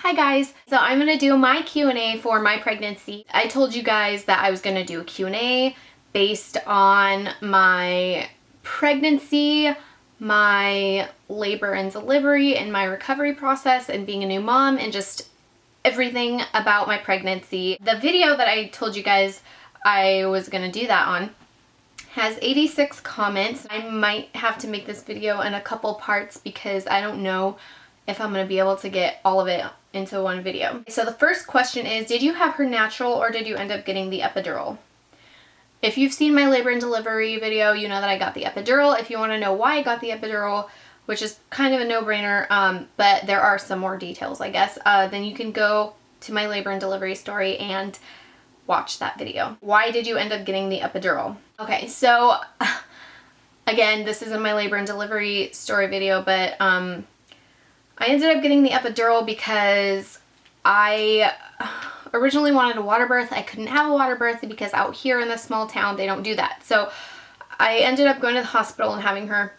Hi guys, so I'm going to do my Q&A for my pregnancy. I told you guys that I was going to do a Q&A based on my pregnancy, my labor and delivery, and my recovery process and being a new mom and just everything about my pregnancy. The video that I told you guys I was going to do that on has 86 comments. I might have to make this video in a couple parts because I don't know if I'm going to be able to get all of it into one video. So the first question is, did you have her natural or did you end up getting the epidural? If you've seen my labor and delivery video, you know that I got the epidural. If you want to know why I got the epidural, which is kind of a no-brainer, but there are some more details, I guess, then you can go to my labor and delivery story and watch that video. Why did you end up getting the epidural? Okay, so again, this isn't my labor and delivery story video, but I ended up getting the epidural because I originally wanted a water birth. I couldn't have a water birth because out here in this small town, they don't do that. So I ended up going to the hospital and having her.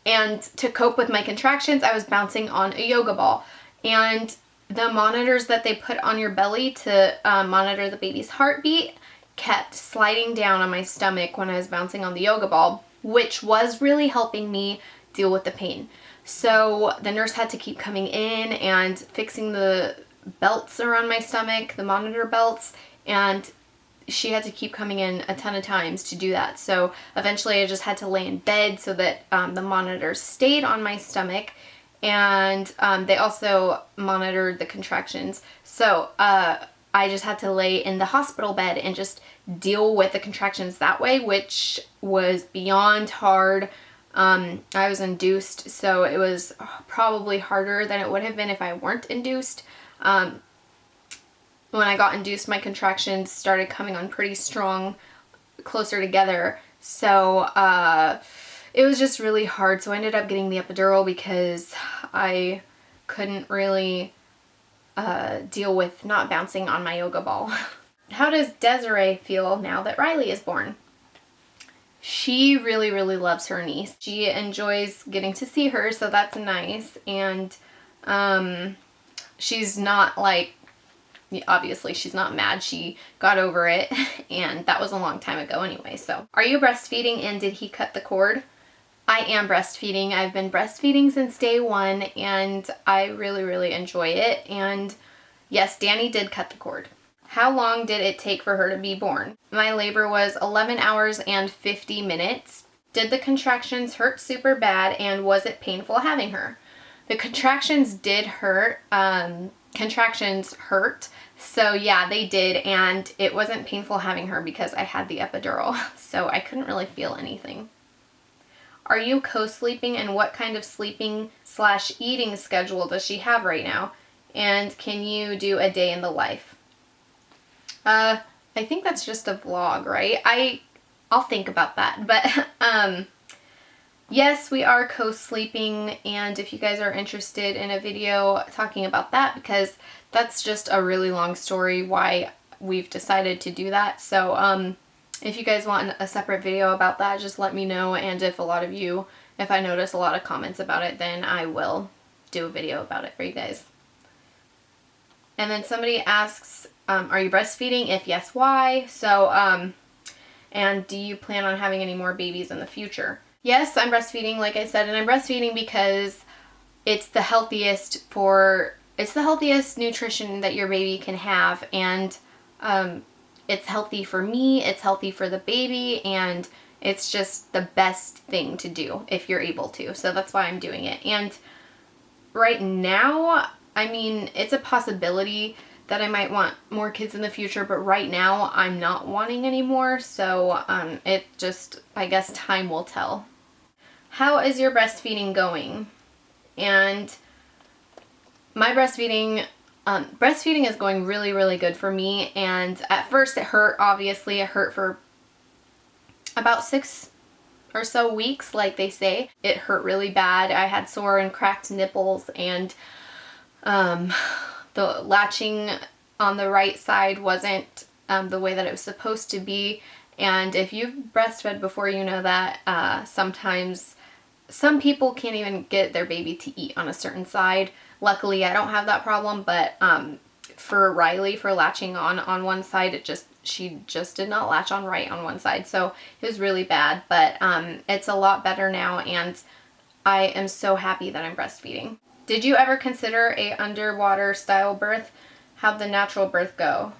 And to cope with my contractions, I was bouncing on a yoga ball. And the monitors that they put on your belly to monitor the baby's heartbeat kept sliding down on my stomach when I was bouncing on the yoga ball, which was really helping me deal with the pain. So the nurse had to keep coming in and fixing the belts around my stomach, the monitor belts, and she had to keep coming in a ton of times to do that. So eventually I just had to lay in bed so that the monitors stayed on my stomach, and they also monitored the contractions. So I just had to lay in the hospital bed and just deal with the contractions that way, which was beyond hard. I was induced, so it was probably harder than it would have been if I weren't induced. When I got induced, my contractions started coming on pretty strong, closer together. So it was just really hard. So I ended up getting the epidural because I couldn't really deal with not bouncing on my yoga ball. How does Desiree feel now that Riley is born? She really, really loves her niece. She enjoys getting to see her, so that's nice. And she's not like, obviously she's not mad. She got over it, and that was a long time ago anyway. So, are you breastfeeding and did he cut the cord? I am breastfeeding. I've been breastfeeding since day one, and I really, really enjoy it. And yes, Danny did cut the cord. How long did it take for her to be born? My labor was 11 hours and 50 minutes. Did the contractions hurt super bad, and was it painful having her? The contractions did hurt. Contractions hurt. So yeah, they did, and it wasn't painful having her because I had the epidural. So I couldn't really feel anything. Are you co-sleeping, and what kind of sleeping/eating schedule does she have right now? And can you do a day in the life? I think that's just a vlog, right? I'll think about that. But yes, we are co-sleeping, and if you guys are interested in a video talking about that, because that's just a really long story why we've decided to do that. So if you guys want a separate video about that, just let me know, and if I notice a lot of comments about it, then I will do a video about it for you guys. And then somebody asks, are you breastfeeding? If yes, why? So, and do you plan on having any more babies in the future? Yes, I'm breastfeeding, like I said, and I'm breastfeeding because it's the healthiest nutrition that your baby can have, and it's healthy for me, it's healthy for the baby, and it's just the best thing to do if you're able to. So that's why I'm doing it. And right now, I mean, it's a possibility that I might want more kids in the future, but right now I'm not wanting any more, so it just, I guess time will tell. How is your breastfeeding going? And my breastfeeding is going really, really good for me, and at first it hurt, obviously. It hurt for about 6 or so weeks, like they say. It hurt really bad. I had sore and cracked nipples, and the latching on the right side wasn't the way that it was supposed to be. And if you've breastfed before, you know that sometimes some people can't even get their baby to eat on a certain side. Luckily, I don't have that problem, but for Riley, for latching on one side, she just did not latch on right on one side, so it was really bad, but it's a lot better now, and I am so happy that I'm breastfeeding. Did you ever consider a underwater style birth? How'd the natural birth go?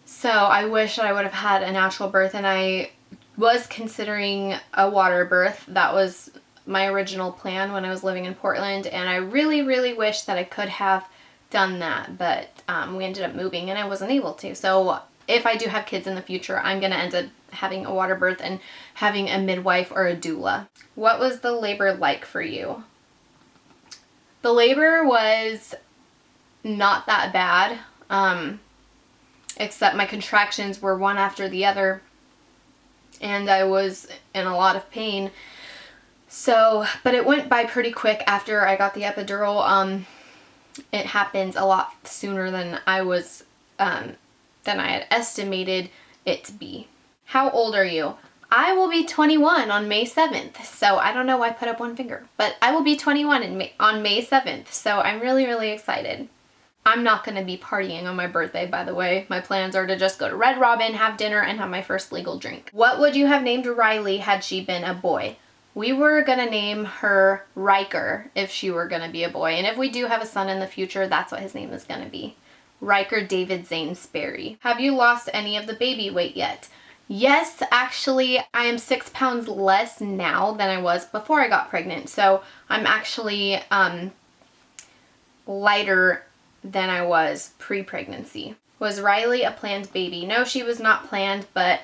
So I wish I would have had a natural birth, and I was considering a water birth. That was my original plan when I was living in Portland, and I really, really wish that I could have done that, but we ended up moving and I wasn't able to. So if I do have kids in the future, I'm going to end up having a water birth and having a midwife or a doula. What was the labor like for you? The labor was not that bad, except my contractions were one after the other, and I was in a lot of pain. So, but it went by pretty quick after I got the epidural. It happened a lot sooner than I had estimated it to be. How old are you? I will be 21 on May 7th, so I don't know why I put up one finger, but I will be 21 on May 7th, so I'm really, really excited. I'm not going to be partying on my birthday, by the way. My plans are to just go to Red Robin, have dinner, and have my first legal drink. What would you have named Riley had she been a boy? We were going to name her Riker if she were going to be a boy, and if we do have a son in the future, that's what his name is going to be. Riker David Zane Sperry. Have you lost any of the baby weight yet? Yes, actually, I am 6 pounds less now than I was before I got pregnant. So I'm actually lighter than I was pre-pregnancy. Was Riley a planned baby? No, she was not planned, but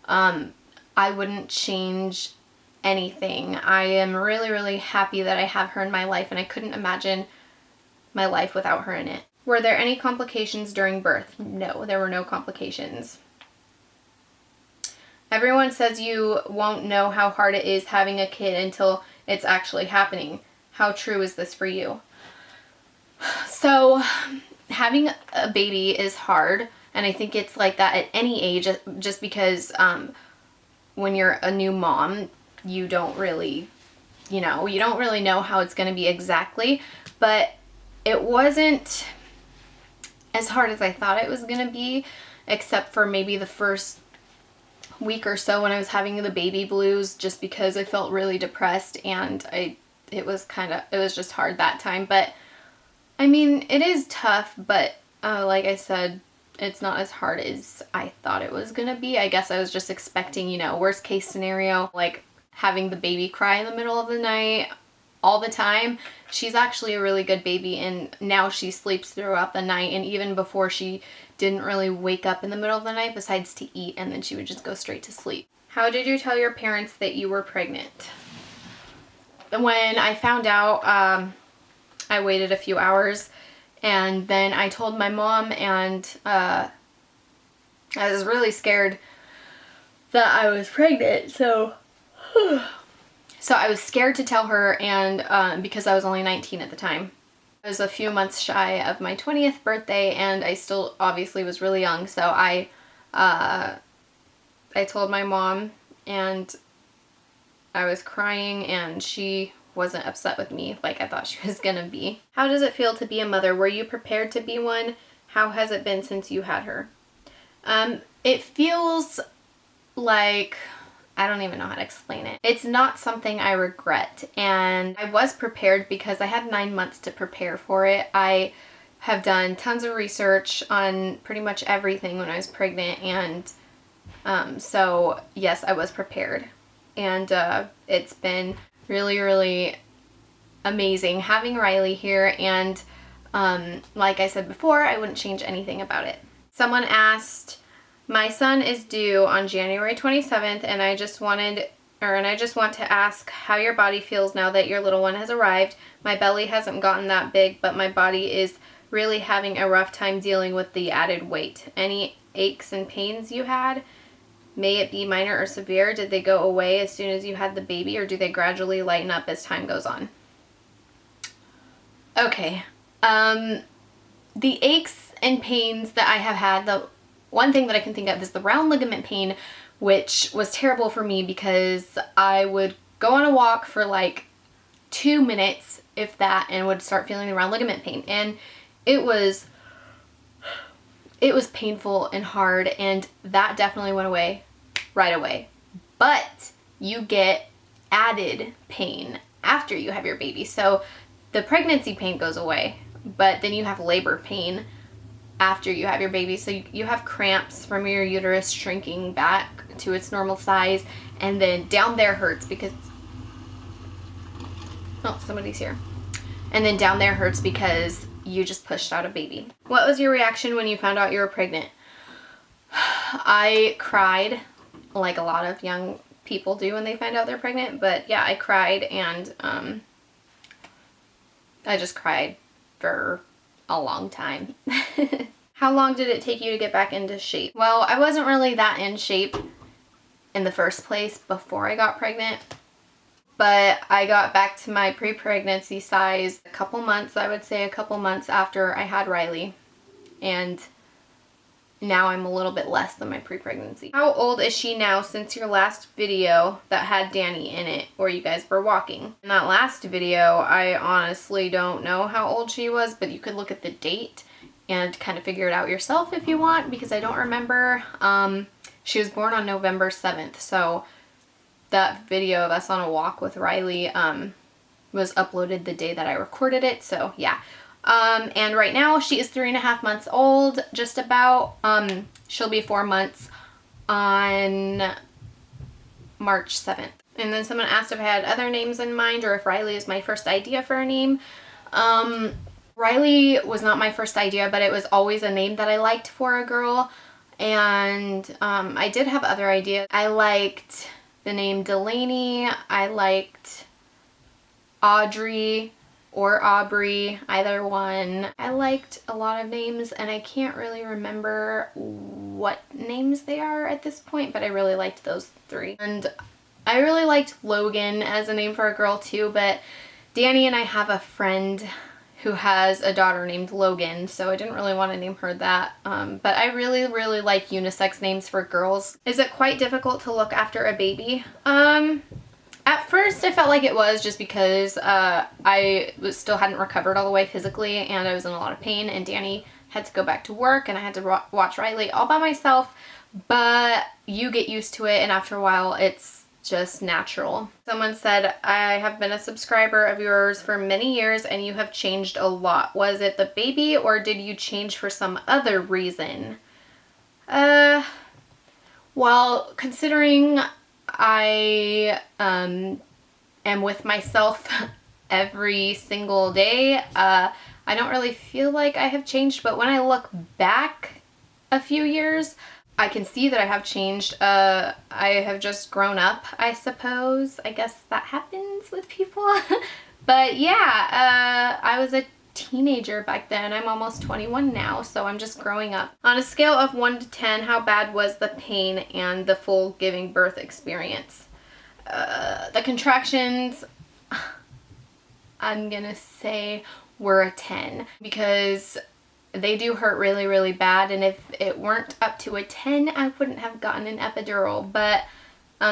I wouldn't change anything. I am really, really happy that I have her in my life, and I couldn't imagine my life without her in it. Were there any complications during birth? No, there were no complications. Everyone says you won't know how hard it is having a kid until it's actually happening. How true is this for you? So, having a baby is hard, and I think it's like that at any age, just because when you're a new mom, you don't really know how it's going to be exactly, but it wasn't as hard as I thought it was going to be, except for maybe the first week or so when I was having the baby blues, just because I felt really depressed, and it was just hard that time. But I mean, it is tough, but like I said, it's not as hard as I thought it was gonna be. I guess I was just expecting, worst case scenario, like having the baby cry in the middle of the night all the time. She's actually a really good baby, and now she sleeps throughout the night, and even before she didn't really wake up in the middle of the night besides to eat, and then she would just go straight to sleep. How did you tell your parents that you were pregnant? When I found out, I waited a few hours, and then I told my mom, and I was really scared that I was pregnant, so I was scared to tell her, and because I was only 19 at the time. I was a few months shy of my 20th birthday, and I still obviously was really young, so I told my mom, and I was crying, and she wasn't upset with me like I thought she was gonna be. How does it feel to be a mother? Were you prepared to be one? How has it been since you had her? It feels like, I don't even know how to explain it. It's not something I regret, and I was prepared because I had 9 months to prepare for it. I have done tons of research on pretty much everything when I was pregnant, and so yes, I was prepared, and it's been really, really amazing having Riley here, and like I said before, I wouldn't change anything about it. Someone asked, my son is due on January 27th, and I just want to ask how your body feels now that your little one has arrived. My belly hasn't gotten that big, but my body is really having a rough time dealing with the added weight. Any aches and pains you had? May it be minor or severe? Did they go away as soon as you had the baby, or do they gradually lighten up as time goes on? Okay. The aches and pains that I have had, the one thing that I can think of is the round ligament pain, which was terrible for me because I would go on a walk for like 2 minutes, if that, and would start feeling around ligament pain. And it was painful and hard, and that definitely went away right away. But you get added pain after you have your baby. So the pregnancy pain goes away, but then you have labor pain after you have your baby. So you have cramps from your uterus shrinking back to its normal size, and then down there hurts because, oh, somebody's here. And then down there hurts because you just pushed out a baby. What was your reaction when you found out you were pregnant? I cried, like a lot of young people do when they find out they're pregnant. But yeah, I cried, and I just cried for a long time. How long did it take you to get back into shape? Well, I wasn't really that in shape in the first place before I got pregnant, but I got back to my pre-pregnancy size a couple months, I would say a couple months after I had Riley, and now I'm a little bit less than my pre-pregnancy. How old is she now since your last video that had Danny in it, where you guys were walking? In that last video, I honestly don't know how old she was, but you could look at the date and kind of figure it out yourself if you want, because I don't remember. She was born on November 7th, so that video of us on a walk with Riley was uploaded the day that I recorded it, so yeah. And right now she is 3.5 months old, just about. She'll be 4 months on March 7th. And then someone asked if I had other names in mind, or if Riley is my first idea for a name. Riley was not my first idea, but it was always a name that I liked for a girl. And I did have other ideas. I liked the name Delaney. I liked Audrey or Aubrey, either one. I liked a lot of names, and I can't really remember what names they are at this point, but I really liked those 3. And I really liked Logan as a name for a girl too, but Danny and I have a friend who has a daughter named Logan, so I didn't really want to name her that. But I really, really like unisex names for girls. Is it quite difficult to look after a baby? At first I felt like it was, just because I still hadn't recovered all the way physically, and I was in a lot of pain, and Danny had to go back to work, and I had to watch Riley all by myself. But you get used to it, and after a while it's just natural. Someone said, I have been a subscriber of yours for many years and you have changed a lot. Was it the baby, or did you change for some other reason? Well, considering I am with myself every single day, I don't really feel like I have changed, but when I look back a few years, I can see that I have changed. I have just grown up, I suppose. I guess that happens with people. But yeah, I was a teenager back then. I'm almost 21 now, so I'm just growing up. On a scale of 1 to 10, how bad was the pain and the full giving birth experience? The contractions, I'm gonna say, were a 10, because they do hurt really, really bad, and if it weren't up to a 10, I wouldn't have gotten an epidural. But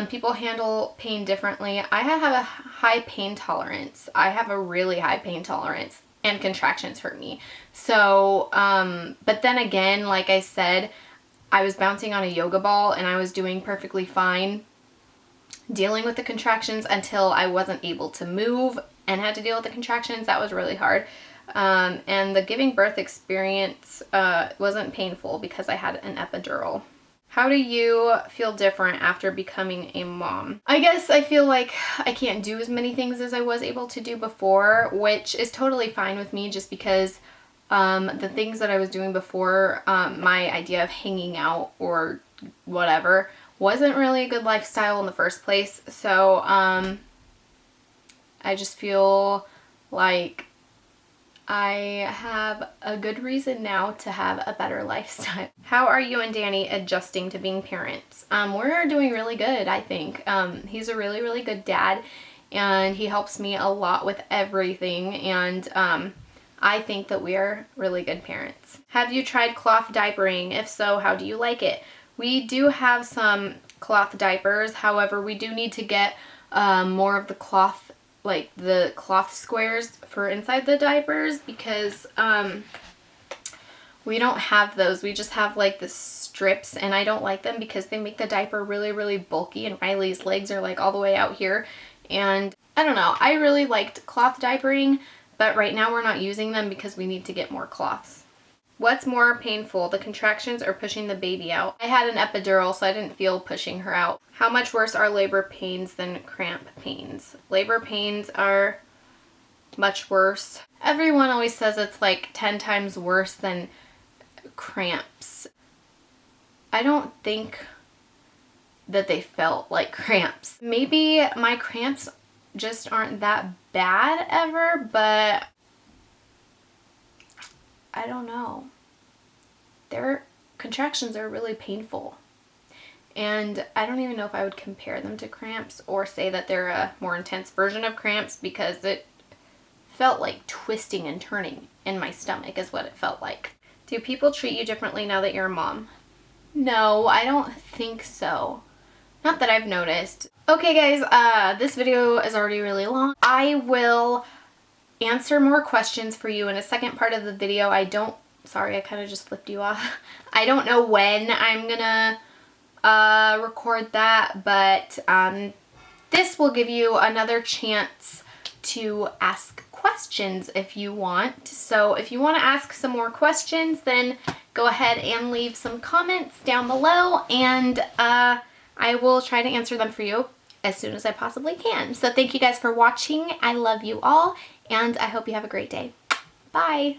people handle pain differently. I have a high pain tolerance. I have a really high pain tolerance, and contractions hurt me. So, but then again, like I said, I was bouncing on a yoga ball, and I was doing perfectly fine dealing with the contractions until I wasn't able to move and had to deal with the contractions. That was really hard. And the giving birth experience wasn't painful because I had an epidural. How do you feel different after becoming a mom? I guess I feel like I can't do as many things as I was able to do before, which is totally fine with me, just because the things that I was doing before, my idea of hanging out or whatever, wasn't really a good lifestyle in the first place. So I just feel like I have a good reason now to have a better lifestyle. How are you and Danny adjusting to being parents? We're doing really good, I think. He's a really, really good dad, and he helps me a lot with everything, and I think that we are really good parents. Have you tried cloth diapering? If so, how do you like it? We do have some cloth diapers. However, we do need to get more of the cloth like the cloth squares for inside the diapers because we don't have those. We just have like the strips, and I don't like them because they make the diaper really, really bulky, and Riley's legs are like all the way out here. And I don't know, I really liked cloth diapering, but right now we're not using them because we need to get more cloths. What's more painful, the contractions or pushing the baby out? I had an epidural, so I didn't feel pushing her out. How much worse are labor pains than cramp pains? Labor pains are much worse. Everyone always says it's like 10 times worse than cramps. I don't think that they felt like cramps. Maybe my cramps just aren't that bad ever, but I don't know. Their contractions are really painful. And I don't even know if I would compare them to cramps or say that they're a more intense version of cramps, because it felt like twisting and turning in my stomach is what it felt like. Do people treat you differently now that you're a mom? No, I don't think so. Not that I've noticed. Okay guys, this video is already really long. I will answer more questions for you in a second part of the video. Sorry, I kind of just flipped you off. I don't know when I'm gonna record that, but this will give you another chance to ask questions if you want. So if you want to ask some more questions, then go ahead and leave some comments down below, and I will try to answer them for you as soon as I possibly can. So thank you guys for watching. I love you all, and I hope you have a great day. Bye.